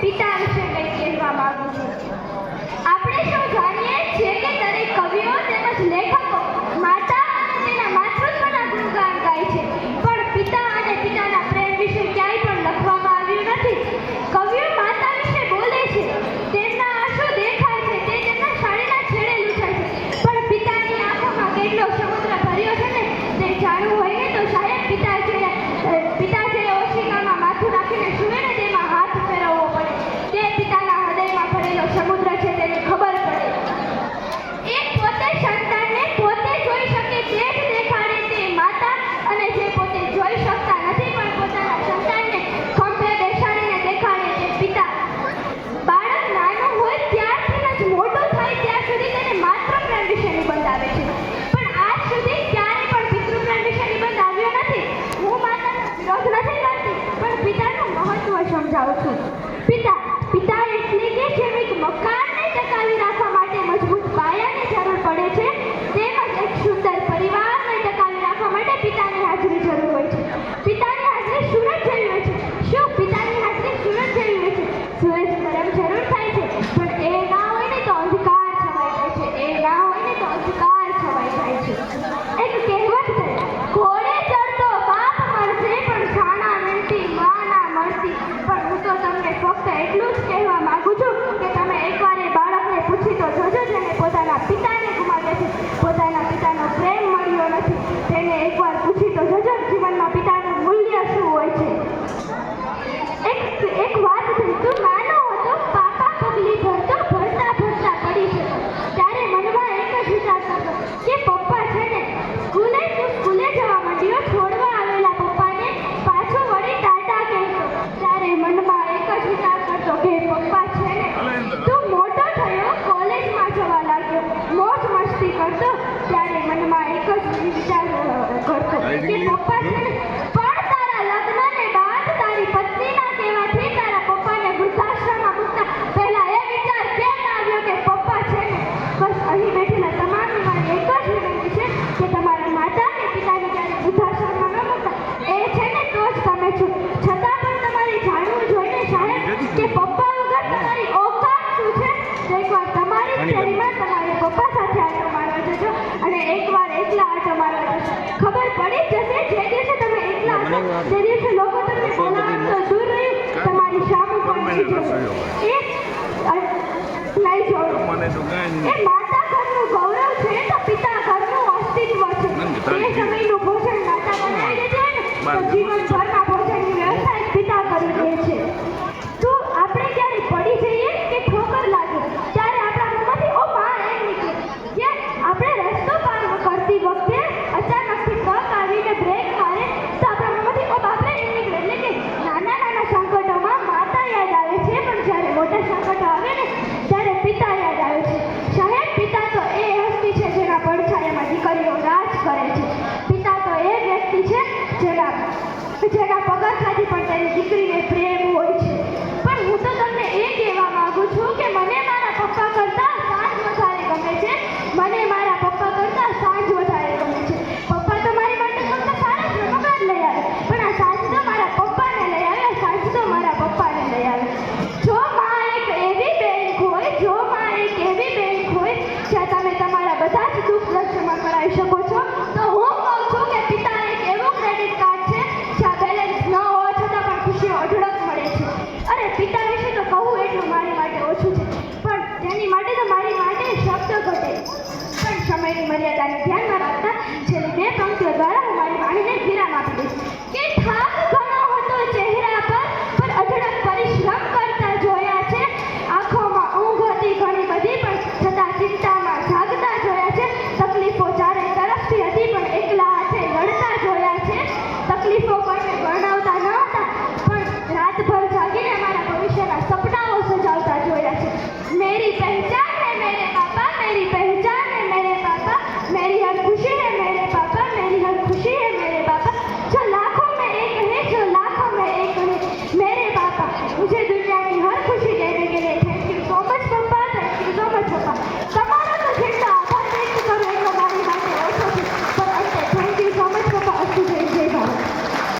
પિતા વિશે કંઈક કહેવા માંગુ છું. આપણે સૌ જાણીએ છીએ કે દરેક કવિઓ તેમજ લેખકો માતા અને તેના માતૃત્વના ગુણગાન ગાય છે, પણ પિતા અને પિતાના પ્રેમ વિશે ક્યાંય પણ લખવામાં આવ્યું નથી. કવિઓ માતા વિશે બોલે છે, તેમના આંસુ દેખાય છે, તે તેમના સાડીના છેડે લૂછાય છે, પણ પિતાની આંખોમાં કેટલો સમુદ્ર ભર્યો છે ને તે જાણવું હોય ને તો સાહેબ પિતા જે ઓશિકામાં માથું રાખીને સૂવે ને તેમાં હાથ ફેરવવો પડે. તે પિતાના હૃદયમાં ભરેલો સમુદ્ર છે તેની ખબર પડે. એક પોતે સંતાનને પોતે જોઈ શકે તે જ દેખાડે તે માતા, અને જે પોતે જોઈ શકતા નથી પણ પોતાના સંતાનને ખંભે બેસાડીને દેખાડે તે પિતા. બાળક નાનું હોય ત્યારથી જ મોટું થાય ત્યાં સુધી તેને માત્ર પ્રેમ વિશે નિબંધ આવે છે, પણ આજ સુધી ક્યારેય પણ પિતૃપ્રેમ વિશે નિબંધ આવ્યો નથી. હું માતાનો વિરોધ નથી કરતી, પણ પિતાનું મહત્વ સમજાવું છું. પિતા એટલે કે જેમ એક મકાનને ટકાવી રાખવા માટે મજબૂત પાયાની જરૂર પડે છે, તેમજ એક સુંદર પરિવારને ટકાવી રાખવા માટે પિતાની હાજરી જરૂર હોય છે. પિતાની હાજરી સૂરજ જેવી હોય છે. શું પિતાની હાજરી સૂરજ જેવી હોય છે? સૂરજ ગરમ જરૂર થાય છે, પણ એ ના હોય ને તો અંધકાર છવાઈ જાય છે. એ ના હોય ને તો અંધકાર છવાઈ જાય છે. એક કહેવત છે, ઘોડે ચડતો બાપ મળશે પણ છાણા વીણતી માં ના મળતી. પણ હું તો તમને ફક્ત એટલું જ કહેવા માંગુ છું કે તમે એકવાર એ બાળકને પૂછી તો જોજો જેને પોતાના પિતાને ગુમાવ્યા છે, પોતાના પિતાનો પ્રેમ મળ્યો નથી. તેને એકવાર પૂછી તો જોજો જીવનમાં પિતાનું મૂલ્ય શું હોય છે. એક વાત છે, તું નાનો હતો, પાપા પગલી ભરતો, ભરતા ભરતા પડી જતો. ત્યારે મનમાં એક જ વિચાર થતો કે પપ્પા છે ને સ્કૂલે જવા માંડ્યો. છોડવા આવેલા પપ્પાને પાછો વળી ટાટા કહેતો. ત્યારે મનમાં એક જ વિચાર કરતો કે પપ્પા છે ને તું મોટો થયો, કોલેજમાં જવા લાગ્યો, મોજ મસ્તી કરતો. ત્યારે મનમાં એક જ વિચાર કરતો કે પપ્પા છે ને પણ તારા લગ્નને બાદ તારી પત્નીના કહેવાથી તારા પપ્પાને વૃદ્ધાશ્રમમાં મૂકતા પહેલા એ વિચાર કેમ આવ્યો કે પપ્પા છે ને. બસ અહીં બેઠેલા તમામની મારી એક જ વિનંતી છે કે તમારા માતા કે પિતાને ક્યારે વૃદ્ધાશ્રમમાં ન મૂકતા. એ છે ને તો જ તમે છો. છતાં પણ તમારે જાણવું જોઈએ સાહેબ કે પપ્પા વગર તમારી ઓકાત શું છે. તો એકવાર તમારી શેરીમાં તમારે પપ્પા સાથે આટો મારવા જજો, અને એકવાર એકલા આટો મારવા જજો. ખબર પડી જશે જે દિવસે તમે એકલા હશો તે દિવસે લોકો તમને બોલાવવાનું તો દૂર રહ્યું, તમારી સામે પણ નહીં જોયું. એ માતા ઘરનું ગૌરવ છે તો પિતા ઘરનું અસ્તિત્વ છે. તે સમયનું ભોજન માતા બનાવી દેતી હોય ને તો જીવન